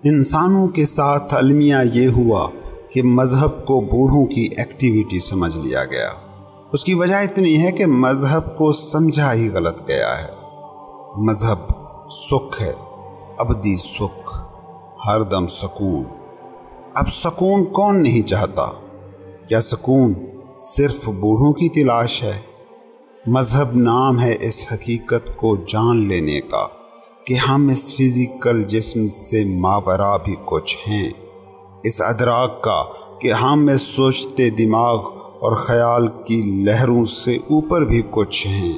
انسانوں کے ساتھ المیہ یہ ہوا کہ مذہب کو بوڑھوں کی ایکٹیویٹی سمجھ لیا گیا۔ اس کی وجہ اتنی ہے کہ مذہب کو سمجھا ہی غلط گیا ہے۔ مذہب سکھ ہے، ابدی سکھ، ہر دم سکون۔ اب سکون کون نہیں چاہتا؟ کیا سکون صرف بوڑھوں کی تلاش ہے؟ مذہب نام ہے اس حقیقت کو جان لینے کا کہ ہم اس فزیکل جسم سے ماورا بھی کچھ ہیں، اس ادراک کا کہ ہم اس سوچتے دماغ اور خیال کی لہروں سے اوپر بھی کچھ ہیں۔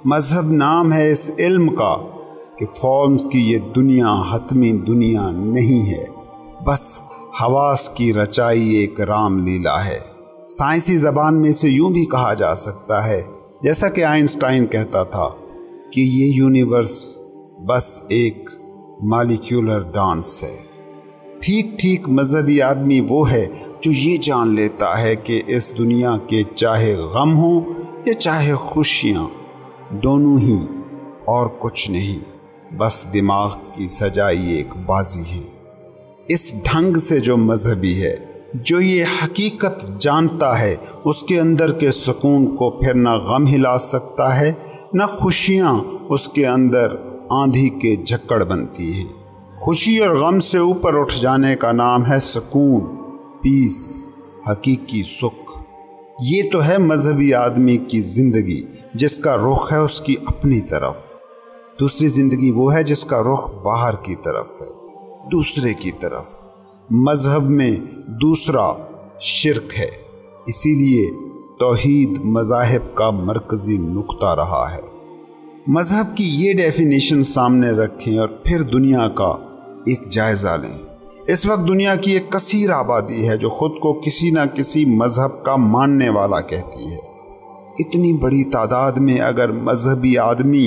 مذہب نام ہے اس علم کا کہ فارمز کی یہ دنیا حتمی دنیا نہیں ہے، بس حواس کی رچائی ایک رام لیلا ہے۔ سائنسی زبان میں اسے یوں بھی کہا جا سکتا ہے، جیسا کہ آئنسٹائن کہتا تھا کہ یہ یونیورس بس ایک مالیکیولر ڈانس ہے۔ ٹھیک مذہبی آدمی وہ ہے جو یہ جان لیتا ہے کہ اس دنیا کے چاہے غم ہوں یا چاہے خوشیاں، دونوں ہی اور کچھ نہیں، بس دماغ کی سجائی ایک بازی ہے۔ اس ڈھنگ سے جو مذہبی ہے، جو یہ حقیقت جانتا ہے، اس کے اندر کے سکون کو پھر نہ غم ہلا سکتا ہے، نہ خوشیاں اس کے اندر آندھی کے جھکڑ بنتی ہیں۔ خوشی اور غم سے اوپر اٹھ جانے کا نام ہے سکون، پیس، حقیقی سکھ۔ یہ تو ہے مذہبی آدمی کی زندگی جس کا رخ ہے اس کی اپنی طرف۔ دوسری زندگی وہ ہے جس کا رخ باہر کی طرف ہے، دوسرے کی طرف۔ مذہب میں دوسرا شرک ہے، اسی لیے توحید مذاہب کا مرکزی نقطہ رہا ہے۔ مذہب کی یہ ڈیفینیشن سامنے رکھیں اور پھر دنیا کا ایک جائزہ لیں۔ اس وقت دنیا کی ایک کثیر آبادی ہے جو خود کو کسی نہ کسی مذہب کا ماننے والا کہتی ہے۔ اتنی بڑی تعداد میں اگر مذہبی آدمی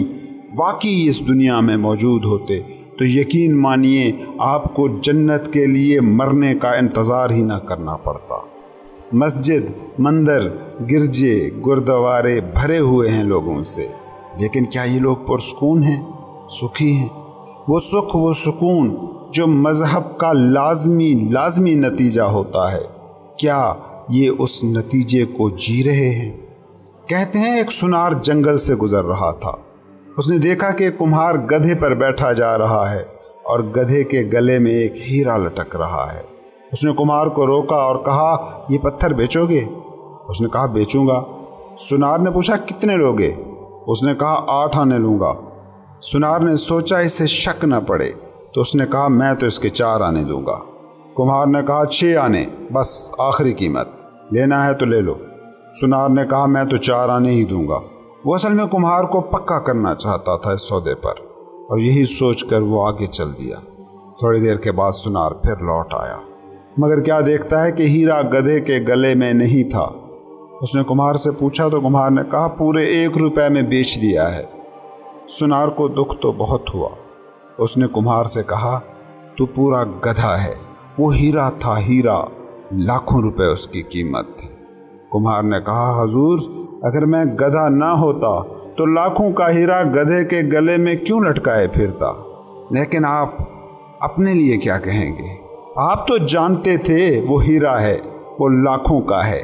واقعی اس دنیا میں موجود ہوتے تو یقین مانیے آپ کو جنت کے لیے مرنے کا انتظار ہی نہ کرنا پڑتا۔ مسجد، مندر، گرجے، گردوارے بھرے ہوئے ہیں لوگوں سے، لیکن کیا یہ لوگ پرسکون ہیں، سکھی ہیں؟ وہ سکھ، وہ سکون جو مذہب کا لازمی نتیجہ ہوتا ہے، کیا یہ اس نتیجے کو جی رہے ہیں؟ کہتے ہیں ایک سنار جنگل سے گزر رہا تھا۔ اس نے دیکھا کہ کمہار گدھے پر بیٹھا جا رہا ہے اور گدھے کے گلے میں ایک ہیرا لٹک رہا ہے۔ اس نے کمہار کو روکا اور کہا، یہ پتھر بیچو گے؟ اس نے کہا، بیچوں گا۔ سنار نے پوچھا، کتنے لوگے؟ اس نے کہا، 8 آنے لوں گا۔ سنار نے سوچا اسے شک نہ پڑے تو اس نے کہا، میں تو اس کے 4 آنے دوں گا۔ کمہار نے کہا، 6 آنے، بس آخری قیمت، لینا ہے تو لے لو۔ سنار نے کہا، میں تو 4 آنے ہی دوں گا۔ وہ اصل میں کمہار کو پکا کرنا چاہتا تھا اس سودے پر، اور یہی سوچ کر وہ آگے چل دیا۔ تھوڑی دیر کے بعد سنار پھر لوٹ آیا، مگر کیا دیکھتا ہے کہ ہیرا گدھے کے گلے میں نہیں تھا۔ اس نے کمہار سے پوچھا تو کمہار نے کہا، پورے 1 روپے میں بیچ دیا ہے۔ سنار کو دکھ تو بہت ہوا۔ اس نے کمہار سے کہا، تو پورا گدھا ہے، وہ ہیرا تھا، ہیرا، لاکھوں روپے اس کی قیمت تھی۔ کمہار نے کہا، حضور، اگر میں گدھا نہ ہوتا تو لاکھوں کا ہیرا گدھے کے گلے میں کیوں لٹکائے پھرتا؟ لیکن آپ اپنے لیے کیا کہیں گے؟ آپ تو جانتے تھے وہ ہیرا ہے، وہ لاکھوں کا ہے،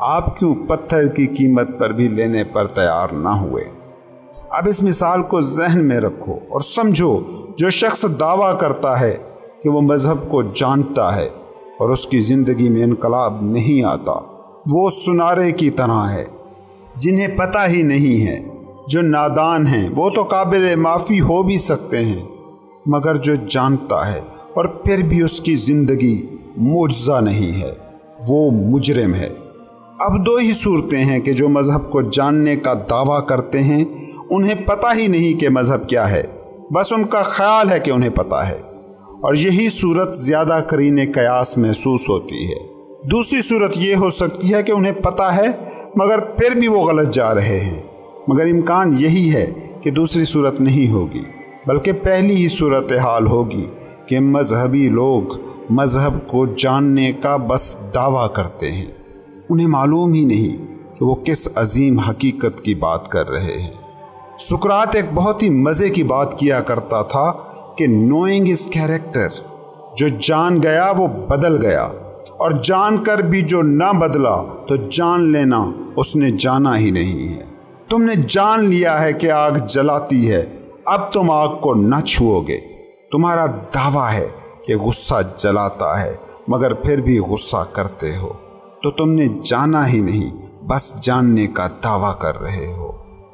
آپ کیوں پتھر کی قیمت پر بھی لینے پر تیار نہ ہوئے؟ اب اس مثال کو ذہن میں رکھو اور سمجھو، جو شخص دعویٰ کرتا ہے کہ وہ مذہب کو جانتا ہے اور اس کی زندگی میں انقلاب نہیں آتا، وہ سنارے کی طرح ہے۔ جنہیں پتہ ہی نہیں ہے، جو نادان ہیں، وہ تو قابل معافی ہو بھی سکتے ہیں، مگر جو جانتا ہے اور پھر بھی اس کی زندگی معجزہ نہیں ہے، وہ مجرم ہے۔ اب 2 ہی صورتیں ہیں کہ جو مذہب کو جاننے کا دعویٰ کرتے ہیں، انہیں پتہ ہی نہیں کہ مذہب کیا ہے، بس ان کا خیال ہے کہ انہیں پتہ ہے، اور یہی صورت زیادہ قرین قیاس محسوس ہوتی ہے۔ دوسری صورت یہ ہو سکتی ہے کہ انہیں پتہ ہے مگر پھر بھی وہ غلط جا رہے ہیں، مگر امکان یہی ہے کہ دوسری صورت نہیں ہوگی، بلکہ پہلی ہی صورتحال ہوگی کہ مذہبی لوگ مذہب کو جاننے کا بس دعویٰ کرتے ہیں۔ انہیں معلوم ہی نہیں کہ تو وہ کس عظیم حقیقت کی بات کر رہے ہیں۔ سقراط ایک بہت ہی مزے کی بات کیا کرتا تھا کہ نوئنگ از کیریکٹر، جو جان گیا وہ بدل گیا، اور جان کر بھی جو نہ بدلا تو جان لینا اس نے جانا ہی نہیں ہے۔ تم نے جان لیا ہے کہ آگ جلاتی ہے، اب تم آگ کو نہ چھوؤ گے۔ تمہارا دعویٰ ہے کہ غصہ جلاتا ہے، مگر پھر بھی غصہ کرتے ہو، تو تم نے جانا ہی نہیں، بس جاننے کا دعویٰ کر رہے ہو۔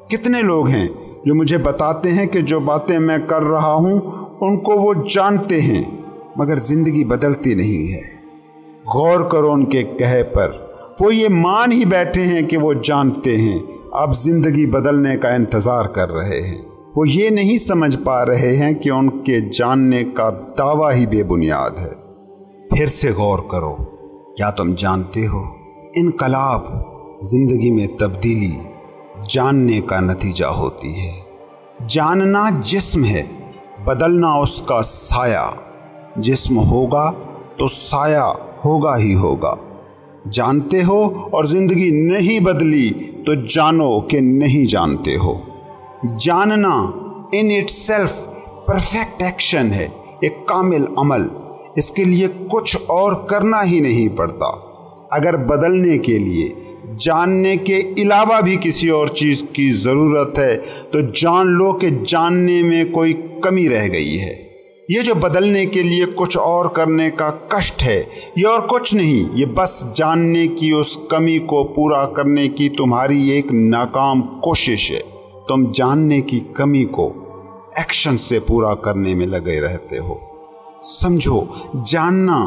کتنے لوگ ہیں جو مجھے بتاتے ہیں کہ جو باتیں میں کر رہا ہوں ان کو وہ جانتے ہیں، مگر زندگی بدلتی نہیں ہے۔ غور کرو ان کے کہے پر، وہ یہ مان ہی بیٹھے ہیں کہ وہ جانتے ہیں، اب زندگی بدلنے کا انتظار کر رہے ہیں۔ وہ یہ نہیں سمجھ پا رہے ہیں کہ ان کے جاننے کا دعویٰ ہی بے بنیاد ہے۔ پھر سے غور کرو، کیا تم جانتے ہو انقلاب، زندگی میں تبدیلی جاننے کا نتیجہ ہوتی ہے۔ جاننا جسم ہے، بدلنا اس کا سایہ۔ جسم ہوگا تو سایہ ہوگا ہی ہوگا۔ جانتے ہو اور زندگی نہیں بدلی تو جانو کہ نہیں جانتے ہو۔ جاننا in it self perfect action ہے، ایک کامل عمل۔ اس کے لیے کچھ اور کرنا ہی نہیں پڑتا۔ اگر بدلنے کے لیے جاننے کے علاوہ بھی کسی اور چیز کی ضرورت ہے تو جان لو کہ جاننے میں کوئی کمی رہ گئی ہے۔ یہ جو بدلنے کے لیے کچھ اور کرنے کا کشٹ ہے، یہ اور کچھ نہیں، یہ بس جاننے کی اس کمی کو پورا کرنے کی تمہاری ایک ناکام کوشش ہے۔ تم جاننے کی کمی کو ایکشن سے پورا کرنے میں لگے رہتے ہو۔ سمجھو، جاننا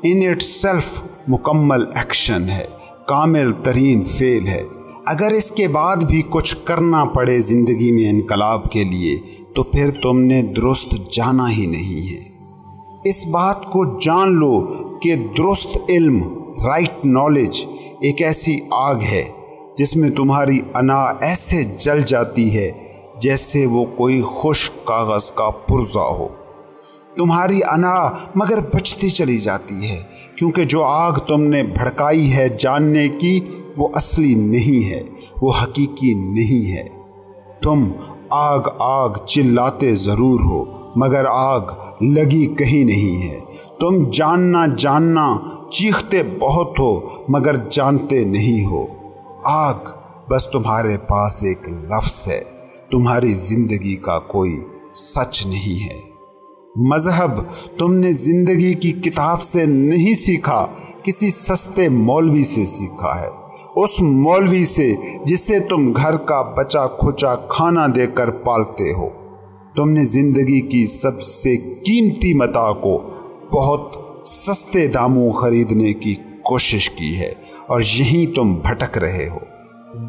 ان اٹ سیلف مکمل ایکشن ہے، کامل ترین فعل ہے۔ اگر اس کے بعد بھی کچھ کرنا پڑے زندگی میں انقلاب کے لیے تو پھر تم نے درست جانا ہی نہیں ہے۔ اس بات کو جان لو کہ درست علم، رائٹ نالج، ایک ایسی آگ ہے جس میں تمہاری انا ایسے جل جاتی ہے جیسے وہ کوئی خشک کاغذ کا پرزہ ہو۔ تمہاری انا مگر بچتی چلی جاتی ہے، کیونکہ جو آگ تم نے بھڑکائی ہے جاننے کی وہ اصلی نہیں ہے، وہ حقیقی نہیں ہے۔ تم آگ آگ چلاتے ضرور ہو، مگر آگ لگی کہیں نہیں ہے۔ تم جاننا جاننا چیختے بہت ہو، مگر جانتے نہیں ہو۔ آگ بس تمہارے پاس ایک لفظ ہے، تمہاری زندگی کا کوئی سچ نہیں ہے۔ مذہب تم نے زندگی کی کتاب سے نہیں سیکھا، کسی سستے مولوی سے سیکھا ہے، اس مولوی سے جسے تم گھر کا بچا کھچا کھانا دے کر پالتے ہو۔ تم نے زندگی کی سب سے قیمتی متاع کو بہت سستے داموں خریدنے کی کوشش کی ہے، اور یہیں تم بھٹک رہے ہو۔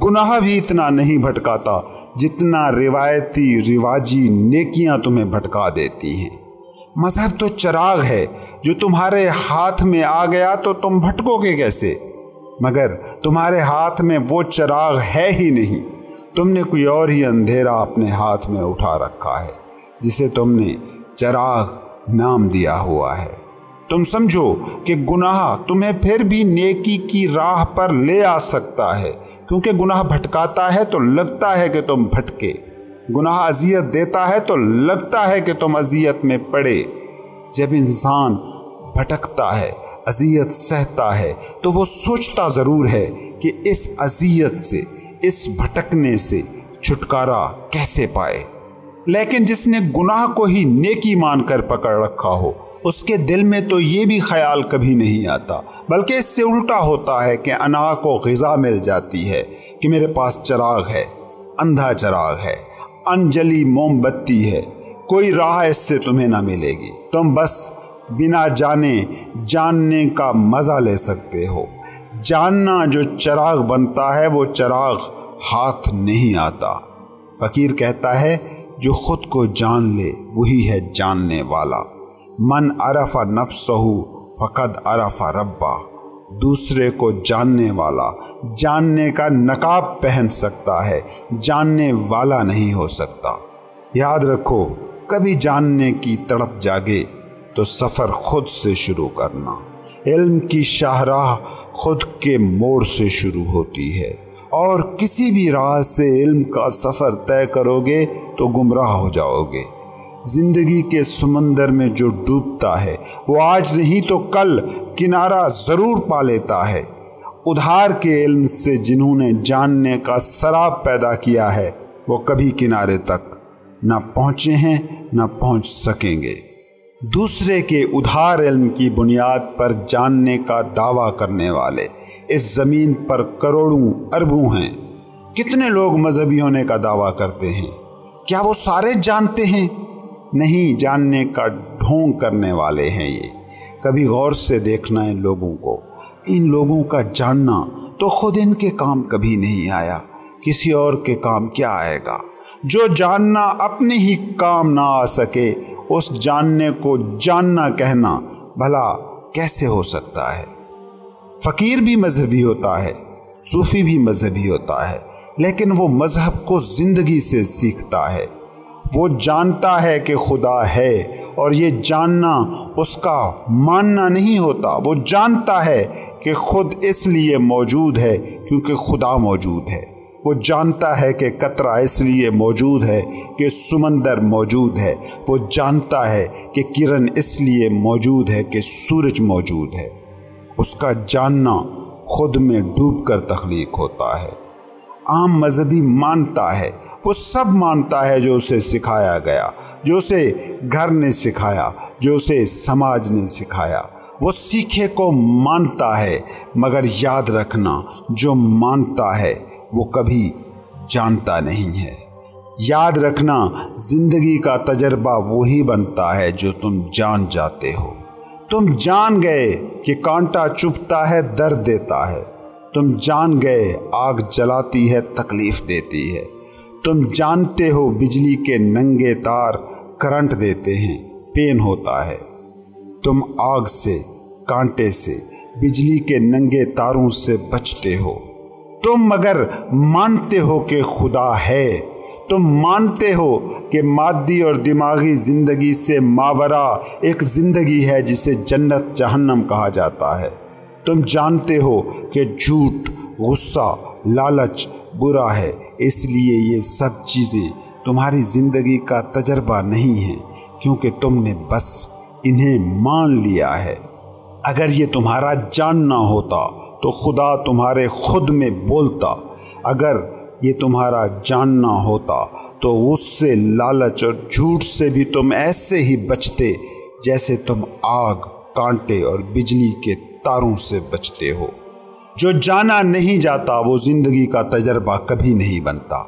گناہ بھی اتنا نہیں بھٹکاتا جتنا روایتی رواجی نیکیاں تمہیں بھٹکا دیتی ہیں۔ مذہب تو چراغ ہے، جو تمہارے ہاتھ میں آ گیا تو تم بھٹکو گے کیسے؟ مگر تمہارے ہاتھ میں وہ چراغ ہے ہی نہیں، تم نے کوئی اور ہی اندھیرا اپنے ہاتھ میں اٹھا رکھا ہے جسے تم نے چراغ نام دیا ہوا ہے۔ تم سمجھو کہ گناہ تمہیں پھر بھی نیکی کی راہ پر لے آ سکتا ہے، کیونکہ گناہ بھٹکاتا ہے تو لگتا ہے کہ تم بھٹکے، گناہ اذیت دیتا ہے تو لگتا ہے کہ تم اذیت میں پڑے۔ جب انسان بھٹکتا ہے، اذیت سہتا ہے، تو وہ سوچتا ضرور ہے کہ اس اذیت سے، اس بھٹکنے سے چھٹکارا کیسے پائے۔ لیکن جس نے گناہ کو ہی نیکی مان کر پکڑ رکھا ہو، اس کے دل میں تو یہ بھی خیال کبھی نہیں آتا، بلکہ اس سے الٹا ہوتا ہے کہ انا کو غذا مل جاتی ہے کہ میرے پاس چراغ ہے، اندھا چراغ ہے، انجلی موم بتی ہے، کوئی راہ اس سے تمہیں نہ ملے گی، تم بس بنا جانے جاننے کا مزہ لے سکتے ہو۔ جاننا جو چراغ بنتا ہے وہ چراغ ہاتھ نہیں آتا۔ فقیر کہتا ہے جو خود کو جان لے وہی ہے جاننے والا۔ من عرف نفسہ فقد عرف ربہ۔ دوسرے کو جاننے والا جاننے کا نقاب پہن سکتا ہے، جاننے والا نہیں ہو سکتا۔ یاد رکھو، کبھی جاننے کی تڑپ جاگے تو سفر خود سے شروع کرنا۔ علم کی شاہراہ خود کے موڑ سے شروع ہوتی ہے، اور کسی بھی راہ سے علم کا سفر طے کرو گے تو گمراہ ہو جاؤ گے۔ زندگی کے سمندر میں جو ڈوبتا ہے وہ آج نہیں تو کل کنارہ ضرور پا لیتا ہے۔ ادھار کے علم سے جنہوں نے جاننے کا سراب پیدا کیا ہے وہ کبھی کنارے تک نہ پہنچے ہیں نہ پہنچ سکیں گے۔ دوسرے کے ادھار علم کی بنیاد پر جاننے کا دعویٰ کرنے والے اس زمین پر کروڑوں اربوں ہیں۔ کتنے لوگ مذہبی ہونے کا دعویٰ کرتے ہیں؟ کیا وہ سارے جانتے ہیں؟ نہیں، جاننے کا ڈھونگ کرنے والے ہیں یہ۔ کبھی غور سے دیکھنا ان لوگوں کو، ان لوگوں کا جاننا تو خود ان کے کام کبھی نہیں آیا، کسی اور کے کام کیا آئے گا؟ جو جاننا اپنے ہی کام نہ آ سکے اس جاننے کو جاننا کہنا بھلا کیسے ہو سکتا ہے؟ فقیر بھی مذہبی ہوتا ہے، صوفی بھی مذہبی ہوتا ہے، لیکن وہ مذہب کو زندگی سے سیکھتا ہے۔ وہ جانتا ہے کہ خدا ہے اور یہ جاننا اس کا ماننا نہیں ہوتا۔ وہ جانتا ہے کہ خود اس لیے موجود ہے کیونکہ خدا موجود ہے۔ وہ جانتا ہے کہ قطرہ اس لیے موجود ہے کہ سمندر موجود ہے۔ وہ جانتا ہے کہ کرن اس لیے موجود ہے کہ سورج موجود ہے۔ اس کا جاننا خود میں ڈوب کر تخلیق ہوتا ہے۔ عام مذہبی مانتا ہے، وہ سب مانتا ہے جو اسے سکھایا گیا، جو اسے گھر نے سکھایا، جو اسے سماج نے سکھایا۔ وہ سیکھے کو مانتا ہے، مگر یاد رکھنا جو مانتا ہے وہ کبھی جانتا نہیں ہے۔ یاد رکھنا زندگی کا تجربہ وہی بنتا ہے جو تم جان جاتے ہو۔ تم جان گئے کہ کانٹا چبھتا ہے، درد دیتا ہے۔ تم جان گئے آگ جلاتی ہے، تکلیف دیتی ہے۔ تم جانتے ہو بجلی کے ننگے تار کرنٹ دیتے ہیں، پین ہوتا ہے۔ تم آگ سے، کانٹے سے، بجلی کے ننگے تاروں سے بچتے ہو۔ تم مگر مانتے ہو کہ خدا ہے۔ تم مانتے ہو کہ مادی اور دماغی زندگی سے ماورا ایک زندگی ہے جسے جنت جہنم کہا جاتا ہے۔ تم جانتے ہو کہ جھوٹ، غصہ، لالچ برا ہے، اس لیے یہ سب چیزیں تمہاری زندگی کا تجربہ نہیں ہیں کیونکہ تم نے بس انہیں مان لیا ہے۔ اگر یہ تمہارا جاننا ہوتا تو خدا تمہارے خود میں بولتا۔ اگر یہ تمہارا جاننا ہوتا تو غصے، لالچ اور جھوٹ سے بھی تم ایسے ہی بچتے جیسے تم آگ، کانٹے اور بجلی کے تاروں سے بچتے ہو۔ جو جانا نہیں جاتا وہ زندگی کا تجربہ کبھی نہیں بنتا۔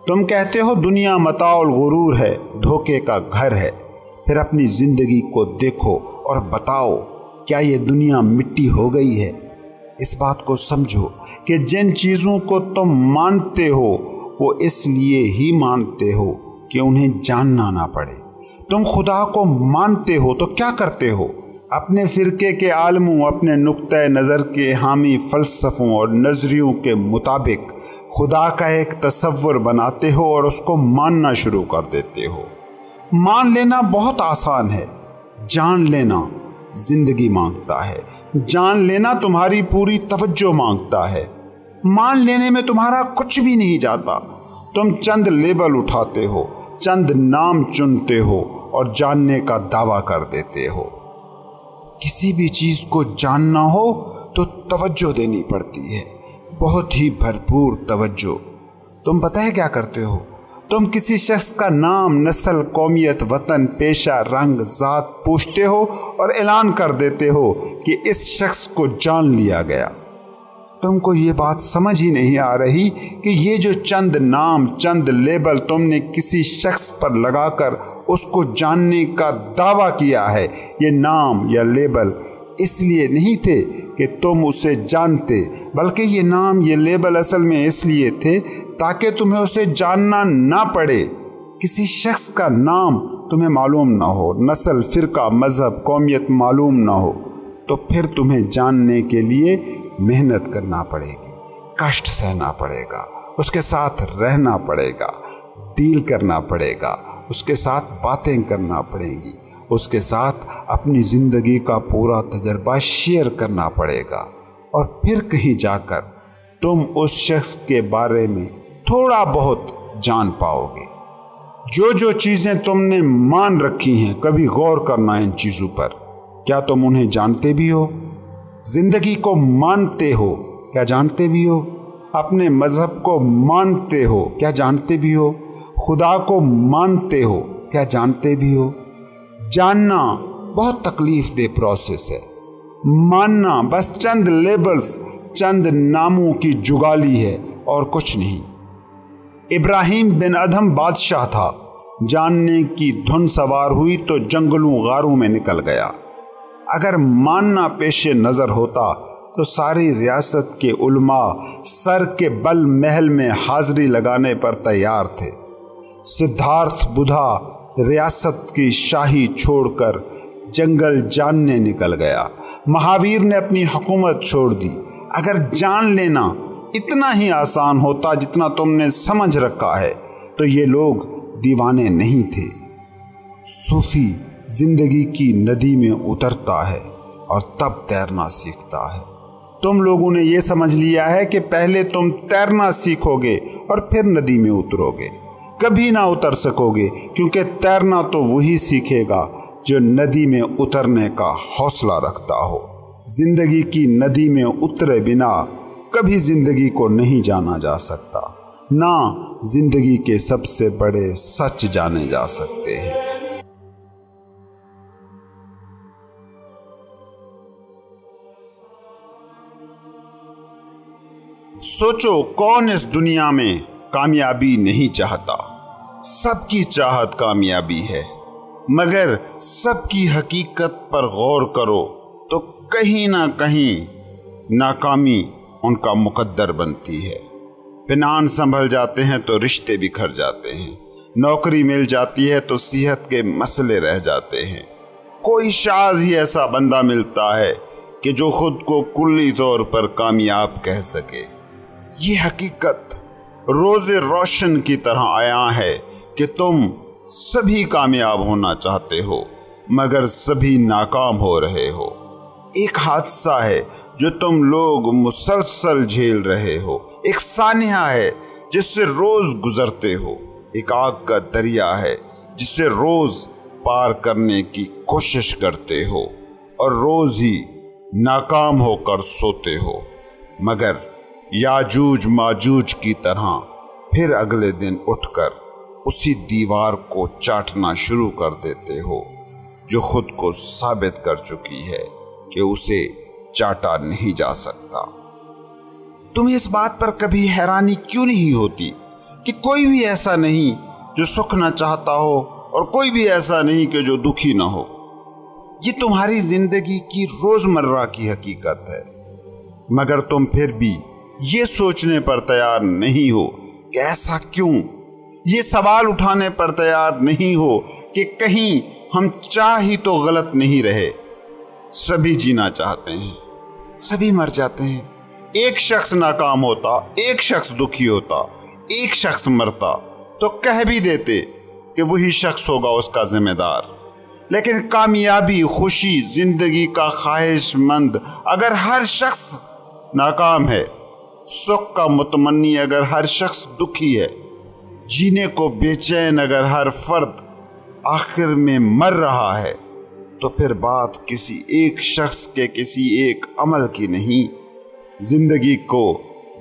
تم کہتے ہو دنیا متاع الغرور ہے، دھوکے کا گھر ہے۔ پھر اپنی زندگی کو دیکھو اور بتاؤ کیا یہ دنیا مٹی ہو گئی ہے؟ اس بات کو سمجھو کہ جن چیزوں کو تم مانتے ہو وہ اس لیے ہی مانتے ہو کہ انہیں جاننا نہ پڑے۔ تم خدا کو مانتے ہو تو کیا کرتے ہو؟ اپنے فرقے کے عالموں، اپنے نقطۂ نظر کے حامی فلسفوں اور نظریوں کے مطابق خدا کا ایک تصور بناتے ہو اور اس کو ماننا شروع کر دیتے ہو۔ مان لینا بہت آسان ہے، جان لینا زندگی مانگتا ہے۔ جان لینا تمہاری پوری توجہ مانگتا ہے۔ مان لینے میں تمہارا کچھ بھی نہیں جاتا۔ تم چند لیبل اٹھاتے ہو، چند نام چنتے ہو اور جاننے کا دعویٰ کر دیتے ہو۔ کسی بھی چیز کو جاننا ہو تو توجہ دینی پڑتی ہے، بہت ہی بھرپور توجہ۔ تم پتہ ہے کیا کرتے ہو؟ تم کسی شخص کا نام، نسل، قومیت، وطن، پیشہ، رنگ، ذات پوچھتے ہو اور اعلان کر دیتے ہو کہ اس شخص کو جان لیا گیا۔ تم کو یہ بات سمجھ ہی نہیں آ رہی کہ یہ جو چند نام، چند لیبل تم نے کسی شخص پر لگا کر اس کو جاننے کا دعویٰ کیا ہے، یہ نام یا لیبل اس لیے نہیں تھے کہ تم اسے جانتے، بلکہ یہ نام، یہ لیبل اصل میں اس لیے تھے تاکہ تمہیں اسے جاننا نہ پڑے۔ کسی شخص کا نام تمہیں معلوم نہ ہو، نسل، فرقہ، مذہب، قومیت معلوم نہ ہو، تو پھر تمہیں جاننے کے لیے محنت کرنا پڑے گی، کشٹ سہنا پڑے گا، اس کے ساتھ رہنا پڑے گا، ڈیل کرنا پڑے گا، اس کے ساتھ باتیں کرنا پڑیں گی، اس کے ساتھ اپنی زندگی کا پورا تجربہ شیئر کرنا پڑے گا، اور پھر کہیں جا کر تم اس شخص کے بارے میں تھوڑا بہت جان پاؤ گے۔ جو چیزیں تم نے مان رکھی ہیں، کبھی غور کرنا ان چیزوں پر۔ کیا تم انہیں جانتے بھی ہو؟ زندگی کو مانتے ہو؟ کیا جانتے بھی ہو؟ اپنے مذہب کو مانتے ہو؟ کیا جانتے بھی ہو؟ خدا کو مانتے ہو؟ کیا جانتے بھی ہو؟ جاننا بہت تکلیف دہ پروسیس ہے، ماننا بس چند لیبلز، چند ناموں کی جگالی ہے اور کچھ نہیں۔ ابراہیم بن ادھم بادشاہ تھا، جاننے کی دھن سوار ہوئی تو جنگلوں غاروں میں نکل گیا۔ اگر ماننا پیش نظر ہوتا تو ساری ریاست کے علماء سر کے بل محل میں حاضری لگانے پر تیار تھے۔ سدھارتھ بدھا ریاست کی شاہی چھوڑ کر جنگل جاننے نکل گیا۔ مہاویر نے اپنی حکومت چھوڑ دی۔ اگر جان لینا اتنا ہی آسان ہوتا جتنا تم نے سمجھ رکھا ہے تو یہ لوگ دیوانے نہیں تھے۔ صوفی زندگی کی ندی میں اترتا ہے اور تب تیرنا سیکھتا ہے۔ تم لوگوں نے یہ سمجھ لیا ہے کہ پہلے تم تیرنا سیکھو گے اور پھر ندی میں اترو گے۔ کبھی نہ اتر سکو گے، کیونکہ تیرنا تو وہی سیکھے گا جو ندی میں اترنے کا حوصلہ رکھتا ہو۔ زندگی کی ندی میں اترے بنا کبھی زندگی کو نہیں جانا جا سکتا، نہ زندگی کے سب سے بڑے سچ جانے جا سکتے ہیں۔ سوچو، کون اس دنیا میں کامیابی نہیں چاہتا؟ سب کی چاہت کامیابی ہے، مگر سب کی حقیقت پر غور کرو تو کہیں نہ کہیں ناکامی ان کا مقدر بنتی ہے۔ فنانس سنبھل جاتے ہیں تو رشتے بکھر جاتے ہیں، نوکری مل جاتی ہے تو صحت کے مسئلے رہ جاتے ہیں۔ کوئی شاذ ہی ایسا بندہ ملتا ہے کہ جو خود کو کلی طور پر کامیاب کہہ سکے۔ یہ حقیقت روز روشن کی طرح عیاں ہے کہ تم سبھی کامیاب ہونا چاہتے ہو مگر سبھی ناکام ہو رہے ہو۔ ایک حادثہ ہے جو تم لوگ مسلسل جھیل رہے ہو، ایک سانحہ ہے جس سے روز گزرتے ہو، ایک آگ کا دریا ہے جس سے روز پار کرنے کی کوشش کرتے ہو اور روز ہی ناکام ہو کر سوتے ہو، مگر یاجوج ماجوج کی طرح پھر اگلے دن اٹھ کر اسی دیوار کو چاٹنا شروع کر دیتے ہو جو خود کو ثابت کر چکی ہے کہ اسے چاٹا نہیں جا سکتا۔ تمہیں اس بات پر کبھی حیرانی کیوں نہیں ہوتی کہ کوئی بھی ایسا نہیں جو سکھ نہ چاہتا ہو اور کوئی بھی ایسا نہیں کہ جو دکھی نہ ہو؟ یہ تمہاری زندگی کی روزمرہ کی حقیقت ہے، مگر تم پھر بھی یہ سوچنے پر تیار نہیں ہو کہ ایسا کیوں، یہ سوال اٹھانے پر تیار نہیں ہو کہ کہیں ہم چاہ ہی تو غلط نہیں رہے۔ سبھی جینا چاہتے ہیں، سبھی مر جاتے ہیں۔ ایک شخص ناکام ہوتا، ایک شخص دکھی ہوتا، ایک شخص مرتا تو کہہ بھی دیتے کہ وہی شخص ہوگا اس کا ذمہ دار۔ لیکن کامیابی، خوشی، زندگی کا خواہش مند اگر ہر شخص ناکام ہے، سکھ کا متمنی اگر ہر شخص دکھی ہے، جینے کو بے چین اگر ہر فرد آخر میں مر رہا ہے، تو پھر بات کسی ایک شخص کے کسی ایک عمل کی نہیں، زندگی کو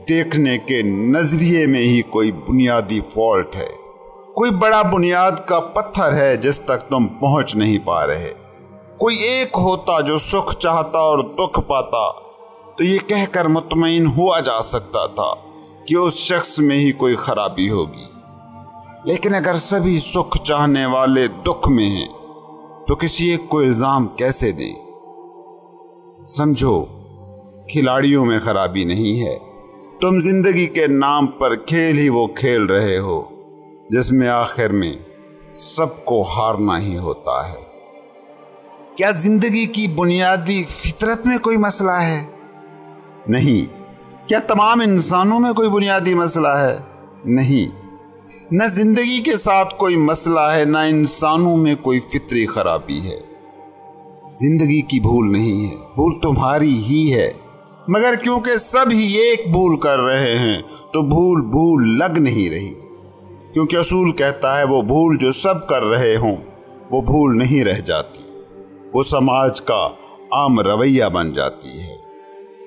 دیکھنے کے نظریے میں ہی کوئی بنیادی فالٹ ہے، کوئی بڑا بنیاد کا پتھر ہے جس تک تم پہنچ نہیں پا رہے۔ کوئی ایک ہوتا جو سکھ چاہتا اور دکھ پاتا تو یہ کہہ کر مطمئن ہوا جا سکتا تھا کہ اس شخص میں ہی کوئی خرابی ہوگی۔ لیکن اگر سبھی سکھ چاہنے والے دکھ میں ہیں تو کسی ایک کو الزام کیسے دیں؟ سمجھو، کھلاڑیوں میں خرابی نہیں ہے، تم زندگی کے نام پر کھیل ہی وہ کھیل رہے ہو جس میں آخر میں سب کو ہارنا ہی ہوتا ہے۔ کیا زندگی کی بنیادی فطرت میں کوئی مسئلہ ہے؟ نہیں۔ کیا تمام انسانوں میں کوئی بنیادی مسئلہ ہے؟ نہیں۔ نہ زندگی کے ساتھ کوئی مسئلہ ہے، نہ انسانوں میں کوئی فطری خرابی ہے۔ زندگی کی بھول نہیں ہے، بھول تمہاری ہی ہے مگر کیونکہ سب ہی ایک بھول کر رہے ہیں تو بھول بھول لگ نہیں رہی، کیونکہ اصول کہتا ہے وہ بھول جو سب کر رہے ہوں وہ بھول نہیں رہ جاتی، وہ سماج کا عام رویہ بن جاتی ہے۔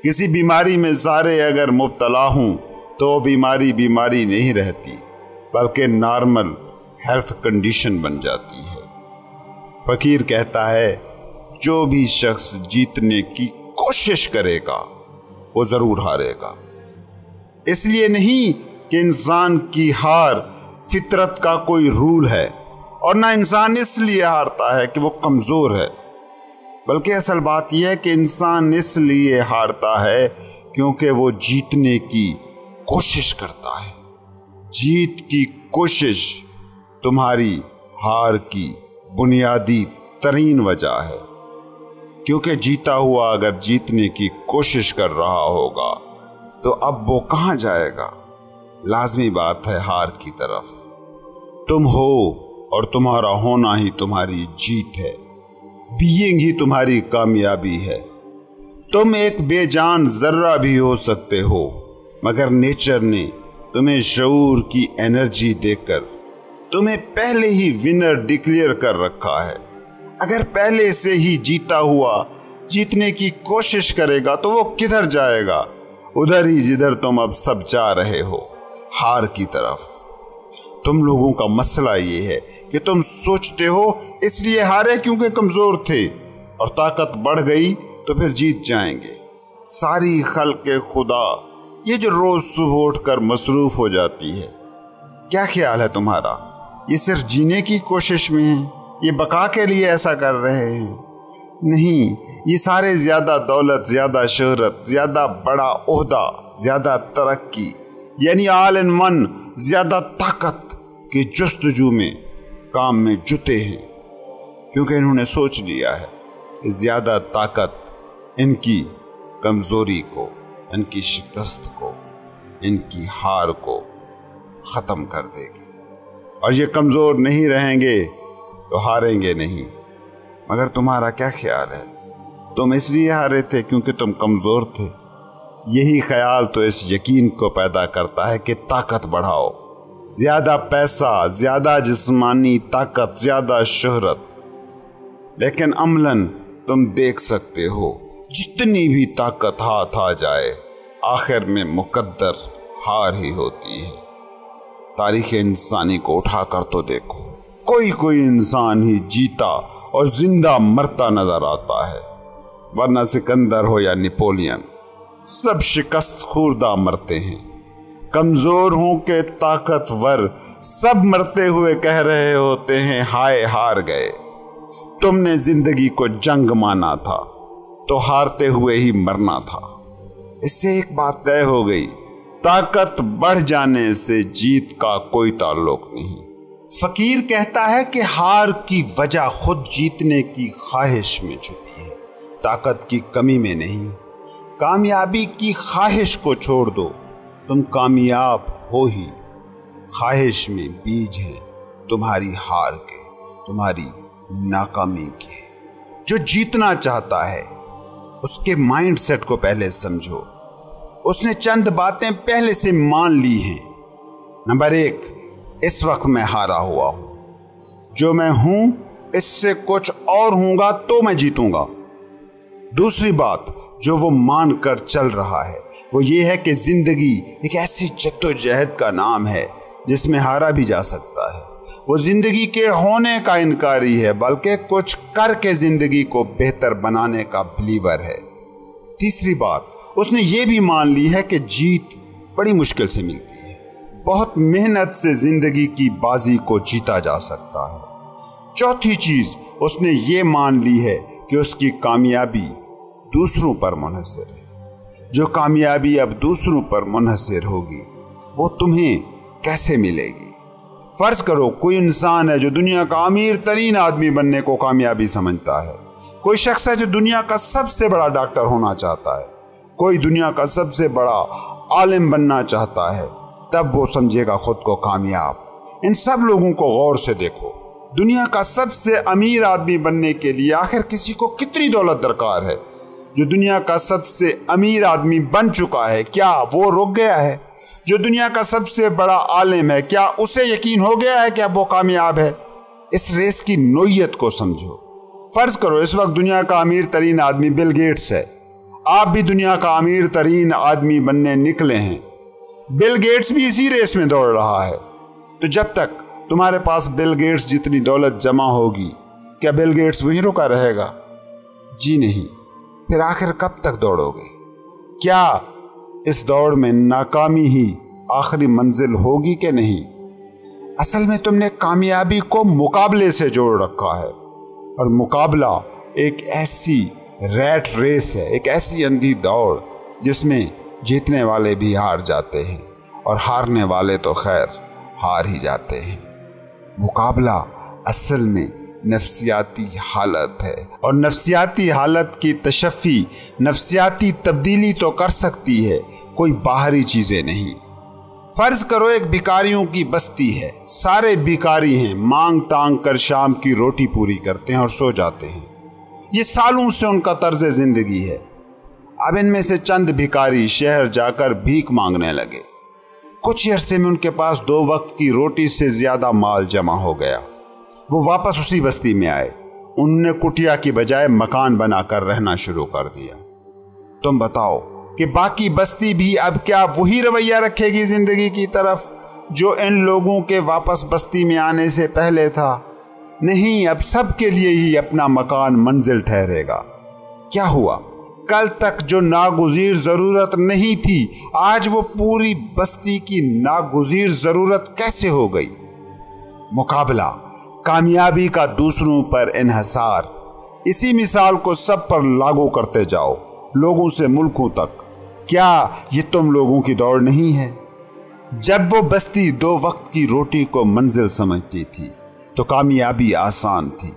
کسی بیماری میں سارے اگر مبتلا ہوں تو وہ بیماری بیماری نہیں رہتی بلکہ نارمل ہیلتھ کنڈیشن بن جاتی ہے۔ فقیر کہتا ہے جو بھی شخص جیتنے کی کوشش کرے گا وہ ضرور ہارے گا۔ اس لیے نہیں کہ انسان کی ہار فطرت کا کوئی رول ہے، اور نہ انسان اس لیے ہارتا ہے کہ وہ کمزور ہے، بلکہ اصل بات یہ ہے کہ انسان اس لیے ہارتا ہے کیونکہ وہ جیتنے کی کوشش کرتا ہے۔ جیت کی کوشش تمہاری ہار کی بنیادی ترین وجہ ہے، کیونکہ جیتا ہوا اگر جیتنے کی کوشش کر رہا ہوگا تو اب وہ کہاں جائے گا؟ لازمی بات ہے ہار کی طرف۔ تم ہو اور تمہارا ہونا ہی تمہاری جیت ہے، بینگ ہی تمہاری کامیابی ہے۔ تم ایک بے جان ذرہ بھی ہو سکتے ہو، مگر نیچر نے تمہیں شعور کی انرجی دے کر تمہیں پہلے ہی ونر ڈکلیئر کر رکھا ہے۔ اگر پہلے سے ہی جیتا ہوا جیتنے کی کوشش کرے گا تو وہ کدھر جائے گا؟ ادھر ہی جدھر تم اب سب جا رہے ہو، ہار کی طرف۔ تم لوگوں کا مسئلہ یہ ہے کہ تم سوچتے ہو اس لیے ہارے کیونکہ کمزور تھے، اور طاقت بڑھ گئی تو پھر جیت جائیں گے۔ ساری خلق خدا یہ جو روز صبح اٹھ کر مصروف ہو جاتی ہے، کیا خیال ہے تمہارا؟ یہ صرف جینے کی کوشش میں ہے؟ یہ بقا کے لیے ایسا کر رہے ہیں؟ نہیں، یہ سارے زیادہ دولت، زیادہ شہرت، زیادہ بڑا عہدہ، زیادہ ترقی، یعنی آل ان ون، زیادہ طاقت کی جستجو میں کام میں جٹے ہیں، کیونکہ انہوں نے سوچ لیا ہے کہ زیادہ طاقت ان کی کمزوری کو، ان کی شکست کو، ان کی ہار کو ختم کر دے گی، اور یہ کمزور نہیں رہیں گے تو ہاریں گے نہیں۔ مگر تمہارا کیا خیال ہے؟ تم اس لیے ہارے تھے کیونکہ تم کمزور تھے؟ یہی خیال تو اس یقین کو پیدا کرتا ہے کہ طاقت بڑھاؤ، زیادہ پیسہ، زیادہ جسمانی طاقت، زیادہ شہرت، لیکن عملاً تم دیکھ سکتے ہو جتنی بھی طاقت ہاتھ آ جائے آخر میں مقدر ہار ہی ہوتی ہے۔ تاریخ انسانی کو اٹھا کر تو دیکھو، کوئی انسان ہی جیتا اور زندہ مرتا نظر آتا ہے، ورنہ سکندر ہو یا نیپولین، سب شکست خوردہ مرتے ہیں۔ کمزور ہوں کہ طاقتور، سب مرتے ہوئے کہہ رہے ہوتے ہیں ہائے ہار گئے۔ تم نے زندگی کو جنگ مانا تھا تو ہارتے ہوئے ہی مرنا تھا۔ اس سے ایک بات طے ہو گئی، طاقت بڑھ جانے سے جیت کا کوئی تعلق نہیں۔ فقیر کہتا ہے کہ ہار کی وجہ خود جیتنے کی خواہش میں چھپی ہے، طاقت کی کمی میں نہیں۔ کامیابی کی خواہش کو چھوڑ دو، تم کامیاب ہو ہی۔ خواہش میں بیج ہے تمہاری ہار کے، تمہاری ناکامی کے۔ جو جیتنا چاہتا ہے اس کے مائنڈ سیٹ کو پہلے سمجھو۔ اس نے چند باتیں پہلے سے مان لی ہیں۔ نمبر 1، اس وقت میں ہارا ہوا ہوں، جو میں ہوں اس سے کچھ اور ہوں گا تو میں جیتوں گا۔ دوسری بات جو وہ مان کر چل رہا ہے وہ یہ ہے کہ زندگی ایک ایسی جدوجہد کا نام ہے جس میں ہارا بھی جا سکتا ہے۔ وہ زندگی کے ہونے کا انکاری ہے بلکہ کچھ کر کے زندگی کو بہتر بنانے کا بلیور ہے۔ تیسری بات اس نے یہ بھی مان لی ہے کہ جیت بڑی مشکل سے ملتی ہے، بہت محنت سے زندگی کی بازی کو جیتا جا سکتا ہے۔ چوتھی چیز اس نے یہ مان لی ہے کہ اس کی کامیابی دوسروں پر منحصر ہے۔ جو کامیابی اب دوسروں پر منحصر ہوگی وہ تمہیں کیسے ملے گی؟ فرض کرو کوئی انسان ہے جو دنیا کا امیر ترین آدمی بننے کو کامیابی سمجھتا ہے، کوئی شخص ہے جو دنیا کا سب سے بڑا ڈاکٹر ہونا چاہتا ہے، کوئی دنیا کا سب سے بڑا عالم بننا چاہتا ہے، تب وہ سمجھے گا خود کو کامیاب۔ ان سب لوگوں کو غور سے دیکھو، دنیا کا سب سے امیر آدمی بننے کے لیے آخر کسی کو کتنی دولت درکار ہے؟ جو دنیا کا سب سے امیر آدمی بن چکا ہے، کیا وہ رک گیا ہے؟ جو دنیا کا سب سے بڑا عالم ہے، کیا اسے یقین ہو گیا ہے کہ اب وہ کامیاب ہے؟ اس ریس کی نوعیت کو سمجھو۔ فرض کرو اس وقت دنیا کا امیر ترین آدمی بل گیٹس ہے، آپ بھی دنیا کا امیر ترین آدمی بننے نکلے ہیں، بل گیٹس بھی اسی ریس میں دوڑ رہا ہے۔ تو جب تک تمہارے پاس بل گیٹس جتنی دولت جمع ہوگی، کیا بل گیٹس وہیں رکا رہے گا؟ جی نہیں۔ پھر آخر کب تک دوڑو گے؟ کیا اس دوڑ میں ناکامی ہی آخری منزل ہوگی کہ نہیں؟ اصل میں تم نے کامیابی کو مقابلے سے جوڑ رکھا ہے، اور مقابلہ ایک ایسی ریٹ ریس ہے، ایک ایسی اندھی دوڑ جس میں جیتنے والے بھی ہار جاتے ہیں اور ہارنے والے تو خیر ہار ہی جاتے ہیں۔ مقابلہ اصل میں نفسیاتی حالت ہے، اور نفسیاتی حالت کی تشفی، نفسیاتی تبدیلی تو کر سکتی ہے کوئی باہری چیزیں نہیں۔ فرض کرو ایک بھکاریوں کی بستی ہے، سارے بھکاری ہیں، مانگ تانگ کر شام کی روٹی پوری کرتے ہیں اور سو جاتے ہیں، یہ سالوں سے ان کا طرز زندگی ہے۔ اب ان میں سے چند بھکاری شہر جا کر بھیک مانگنے لگے، کچھ عرصے میں ان کے پاس 2 وقت کی روٹی سے زیادہ مال جمع ہو گیا، وہ واپس اسی بستی میں آئے، انہوں نے کٹیا کی بجائے مکان بنا کر رہنا شروع کر دیا۔ تم بتاؤ کہ باقی بستی بھی اب کیا وہی رویہ رکھے گی زندگی کی طرف جو ان لوگوں کے واپس بستی میں آنے سے پہلے تھا؟ نہیں، اب سب کے لیے ہی اپنا مکان منزل ٹھہرے گا۔ کیا ہوا؟ کل تک جو ناگزیر ضرورت نہیں تھی، آج وہ پوری بستی کی ناگزیر ضرورت کیسے ہو گئی؟ مقابلہ، کامیابی کا دوسروں پر انحصار، اسی مثال کو سب پر لاگو کرتے جاؤ، لوگوں سے ملکوں تک۔ کیا یہ تم لوگوں کی دوڑ نہیں ہے؟ جب وہ بستی 2 وقت کی روٹی کو منزل سمجھتی تھی تو کامیابی آسان تھی،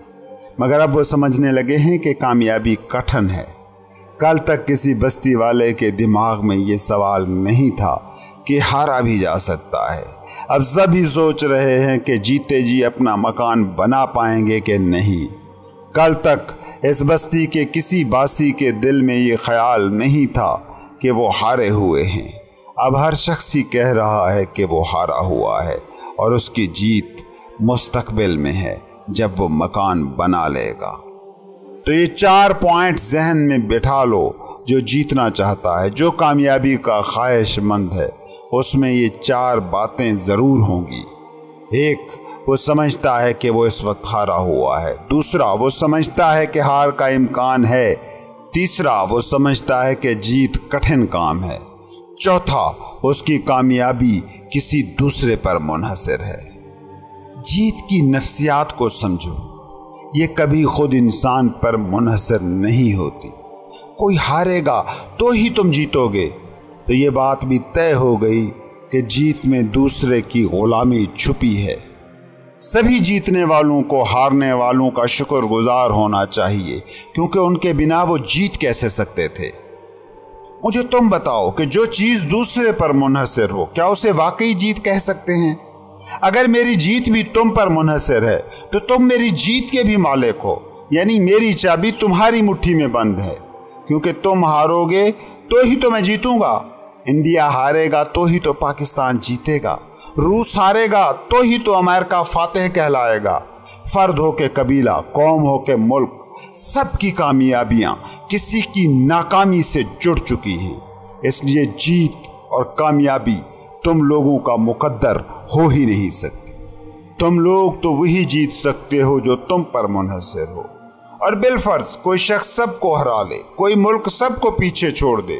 مگر اب وہ سمجھنے لگے ہیں کہ کامیابی کٹھن ہے۔ کل تک کسی بستی والے کے دماغ میں یہ سوال نہیں تھا کہ ہارا بھی جا سکتا ہے، اب سب ہی سوچ رہے ہیں کہ جیتے جی اپنا مکان بنا پائیں گے کہ نہیں۔ کل تک اس بستی کے کسی باسی کے دل میں یہ خیال نہیں تھا کہ وہ ہارے ہوئے ہیں، اب ہر شخص ہی کہہ رہا ہے کہ وہ ہارا ہوا ہے اور اس کی جیت مستقبل میں ہے جب وہ مکان بنا لے گا۔ تو یہ 4 پوائنٹ ذہن میں بٹھا لو، جو جیتنا چاہتا ہے، جو کامیابی کا خواہش مند ہے، اس میں یہ 4 باتیں ضرور ہوں گی۔ 1، وہ سمجھتا ہے کہ وہ اس وقت ہارا ہوا ہے۔ 2، وہ سمجھتا ہے کہ ہار کا امکان ہے۔ 3، وہ سمجھتا ہے کہ جیت کٹھن کام ہے۔ 4، اس کی کامیابی کسی دوسرے پر منحصر ہے۔ جیت کی نفسیات کو سمجھو، یہ کبھی خود انسان پر منحصر نہیں ہوتی۔ کوئی ہارے گا تو ہی تم جیتو گے، تو یہ بات بھی طے ہو گئی کہ جیت میں دوسرے کی غلامی چھپی ہے۔ سبھی جیتنے والوں کو ہارنے والوں کا شکر گزار ہونا چاہیے، کیونکہ ان کے بنا وہ جیت کیسے سکتے تھے۔ مجھے تم بتاؤ کہ جو چیز دوسرے پر منحصر ہو، کیا اسے واقعی جیت کہہ سکتے ہیں؟ اگر میری جیت بھی تم پر منحصر ہے تو تم میری جیت کے بھی مالک ہو، یعنی میری چابی تمہاری مٹھی میں بند ہے، کیونکہ تم ہارو گے تو ہی تو میں جیتوں گا، انڈیا ہارے گا تو ہی تو پاکستان جیتے گا، روس ہارے گا تو ہی تو امریکہ فاتح کہلائے گا۔ فرد ہو کے قبیلہ، قوم ہو کے ملک، سب کی کامیابیاں کسی کی ناکامی سے جڑ چکی ہیں، اس لیے جیت اور کامیابی تم لوگوں کا مقدر ہو ہی نہیں سکتی۔ تم لوگ تو وہی جیت سکتے ہو جو تم پر منحصر ہو، اور بالفرض کوئی شخص سب کو ہرا لے، کوئی ملک سب کو پیچھے چھوڑ دے،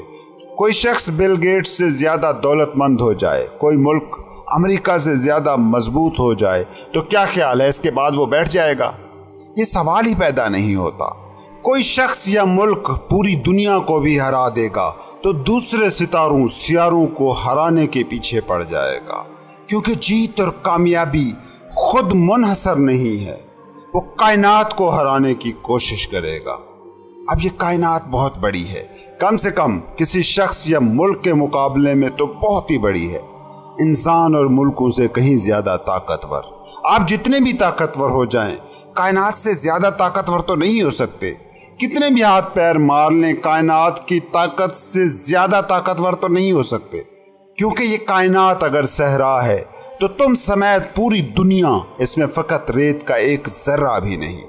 کوئی شخص بل گیٹس سے زیادہ دولت مند ہو جائے، کوئی ملک امریکہ سے زیادہ مضبوط ہو جائے، تو کیا خیال ہے اس کے بعد وہ بیٹھ جائے گا؟ یہ سوال ہی پیدا نہیں ہوتا۔ کوئی شخص یا ملک پوری دنیا کو بھی ہرا دے گا تو دوسرے سیاروں کو ہرانے کے پیچھے پڑ جائے گا، کیونکہ جیت اور کامیابی خود منحصر نہیں ہے، وہ کائنات کو ہرانے کی کوشش کرے گا۔ اب یہ کائنات بہت بڑی ہے، کم سے کم کسی شخص یا ملک کے مقابلے میں تو بہت ہی بڑی ہے، انسان اور ملکوں سے کہیں زیادہ طاقتور۔ آپ جتنے بھی طاقتور ہو جائیں، کائنات سے زیادہ طاقتور تو نہیں ہو سکتے، کتنے بھی ہاتھ پیر مار لیں کائنات کی طاقت سے زیادہ طاقتور تو نہیں ہو سکتے، کیونکہ یہ کائنات اگر صحرا ہے تو تم سمیت پوری دنیا اس میں فقط ریت کا ایک ذرہ بھی نہیں۔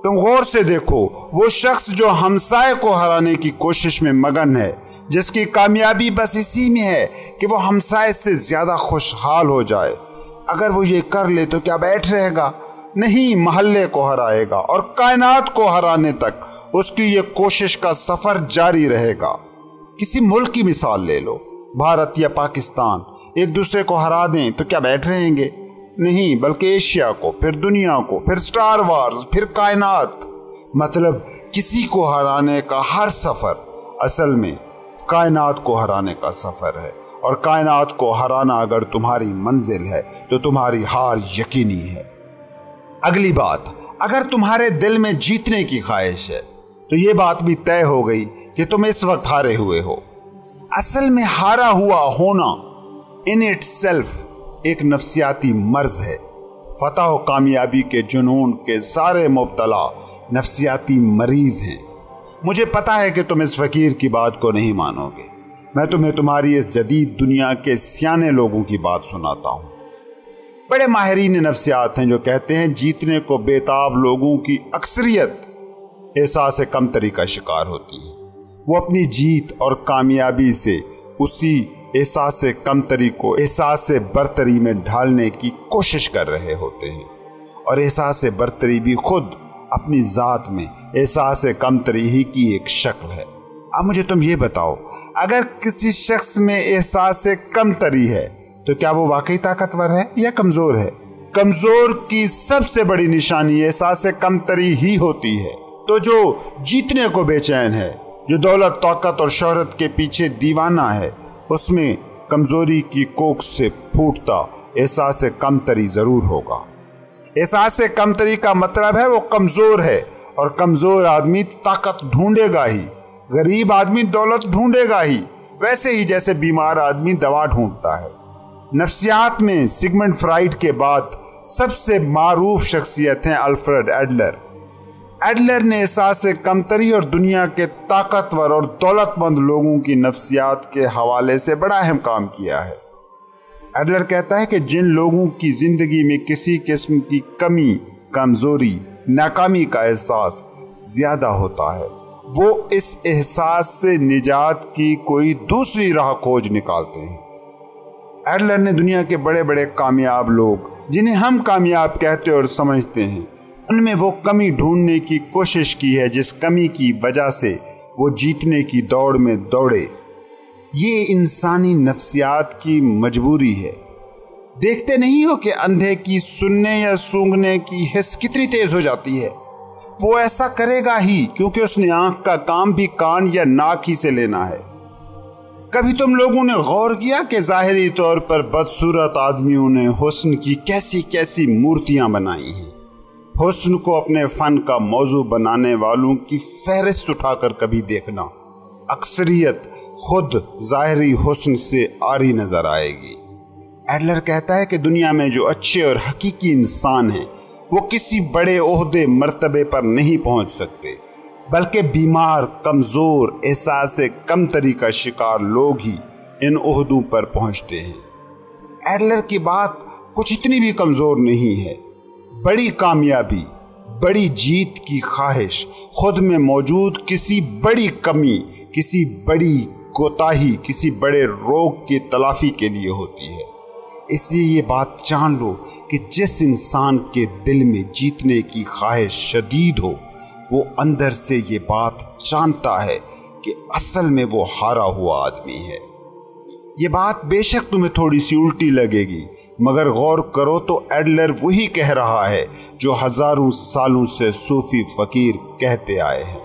تم غور سے دیکھو، وہ شخص جو ہمسائے کو ہرانے کی کوشش میں مگن ہے، جس کی کامیابی بس اسی میں ہے کہ وہ ہمسائے سے زیادہ خوشحال ہو جائے، اگر وہ یہ کر لے تو کیا بیٹھ رہے گا؟ نہیں، محلے کو ہرائے گا، اور کائنات کو ہرانے تک اس کی یہ کوشش کا سفر جاری رہے گا۔ کسی ملک کی مثال لے لو، بھارت یا پاکستان ایک دوسرے کو ہرا دیں تو کیا بیٹھ رہیں گے؟ نہیں، بلکہ ایشیا کو، پھر دنیا کو، پھر سٹار وارز، پھر کائنات۔ مطلب کسی کو ہرانے کا ہر سفر اصل میں کائنات کو ہرانے کا سفر ہے، اور کائنات کو ہرانا اگر تمہاری منزل ہے تو تمہاری ہار یقینی ہے۔ اگلی بات، اگر تمہارے دل میں جیتنے کی خواہش ہے تو یہ بات بھی طے ہو گئی کہ تم اس وقت ہارے ہوئے ہو۔ اصل میں ہارا ہوا ہونا ان اٹ سیلف ایک نفسیاتی مرض ہے۔ فتح و کامیابی کے جنون کے سارے مبتلا نفسیاتی مریض ہیں۔ مجھے پتا ہے کہ تم اس فقیر کی بات کو نہیں مانو گے، میں تمہیں تمہاری اس جدید دنیا کے سیانے لوگوں کی بات سناتا ہوں۔ بڑے ماہرین نفسیات ہیں جو کہتے ہیں جیتنے کو بیتاب لوگوں کی اکثریت احساس کمتری کا شکار ہوتی ہے۔ وہ اپنی جیت اور کامیابی سے اسی احساس کمتری کو احساس برتری میں ڈھالنے کی کوشش کر رہے ہوتے ہیں، اور احساس برتری بھی خود اپنی ذات میں احساس کمتری ہی کی ایک شکل ہے۔ اب مجھے تم یہ بتاؤ، اگر کسی شخص میں احساس کمتری ہے تو کیا وہ واقعی طاقتور ہے یا کمزور ہے؟ کمزور کی سب سے بڑی نشانی احساس کمتری ہی ہوتی ہے۔ تو جو جیتنے کو بے چین ہے، جو دولت، طاقت اور شہرت کے پیچھے دیوانہ ہے، اس میں کمزوری کی کوکھ سے پھوٹتا احساس کمتری ضرور ہوگا۔ احساس کمتری کا مطلب ہے وہ کمزور ہے، اور کمزور آدمی طاقت ڈھونڈے گا ہی، غریب آدمی دولت ڈھونڈے گا ہی، ویسے ہی جیسے بیمار آدمی دوا ڈھونڈتا ہے۔ نفسیات میں سگمنڈ فرائڈ کے بعد سب سے معروف شخصیت ہیں الفریڈ ایڈلر۔ ایڈلر نے احساس کمتری اور دنیا کے طاقتور اور دولت مند لوگوں کی نفسیات کے حوالے سے بڑا اہم کام کیا ہے۔ ایڈلر کہتا ہے کہ جن لوگوں کی زندگی میں کسی قسم کی کمی، کمزوری، ناکامی کا احساس زیادہ ہوتا ہے، وہ اس احساس سے نجات کی کوئی دوسری راہ کھوج نکالتے ہیں۔ ایڈلر نے دنیا کے بڑے بڑے کامیاب لوگ جنہیں ہم کامیاب کہتے اور سمجھتے ہیں، ان میں وہ کمی ڈھونڈنے کی کوشش کی ہے جس کمی کی وجہ سے وہ جیتنے کی دوڑ میں دوڑے۔ یہ انسانی نفسیات کی مجبوری ہے۔ دیکھتے نہیں ہو کہ اندھے کی سننے یا سونگھنے کی حس کتنی تیز ہو جاتی ہے؟ وہ ایسا کرے گا ہی کیونکہ اس نے آنکھ کا کام بھی کان یا ناک ہی سے لینا ہے۔ کبھی تم لوگوں نے غور کیا کہ ظاہری طور پر بدصورت آدمیوں نے حسن کی کیسی کیسی مورتیاں بنائی ہیں؟ حسن کو اپنے فن کا موضوع بنانے والوں کی فہرست اٹھا کر کبھی دیکھنا، اکثریت خود ظاہری حسن سے عاری نظر آئے گی۔ ایڈلر کہتا ہے کہ دنیا میں جو اچھے اور حقیقی انسان ہیں وہ کسی بڑے عہدے مرتبے پر نہیں پہنچ سکتے، بلکہ بیمار، کمزور، احساس کمتری کا شکار لوگ ہی ان عہدوں پر پہنچتے ہیں۔ ایڈلر کی بات کچھ اتنی بھی کمزور نہیں ہے۔ بڑی کامیابی، بڑی جیت کی خواہش خود میں موجود کسی بڑی کمی، کسی بڑی کوتاہی، کسی بڑے روگ کی تلافی کے لیے ہوتی ہے۔ اس لیے یہ بات جان لو کہ جس انسان کے دل میں جیتنے کی خواہش شدید ہو، وہ اندر سے یہ بات جانتا ہے کہ اصل میں وہ ہارا ہوا آدمی ہے۔ یہ بات بے شک تمہیں تھوڑی سی الٹی لگے گی، مگر غور کرو تو ایڈلر وہی کہہ رہا ہے جو ہزاروں سالوں سے صوفی فقیر کہتے آئے ہیں۔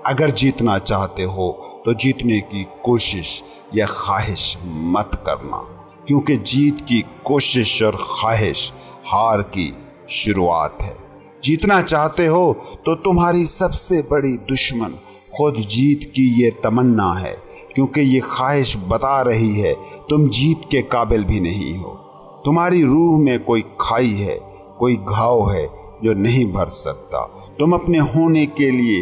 اگر جیتنا چاہتے ہو تو جیتنے کی کوشش یا خواہش مت کرنا، کیونکہ جیت کی کوشش اور خواہش ہار کی شروعات ہے۔ جیتنا چاہتے ہو تو تمہاری سب سے بڑی دشمن خود جیت کی یہ تمنا ہے، کیونکہ یہ خواہش بتا رہی ہے تم جیت کے قابل بھی نہیں ہو۔ تمہاری روح میں کوئی کھائی ہے، کوئی گھاؤ ہے جو نہیں بھر سکتا۔ تم اپنے ہونے کے لیے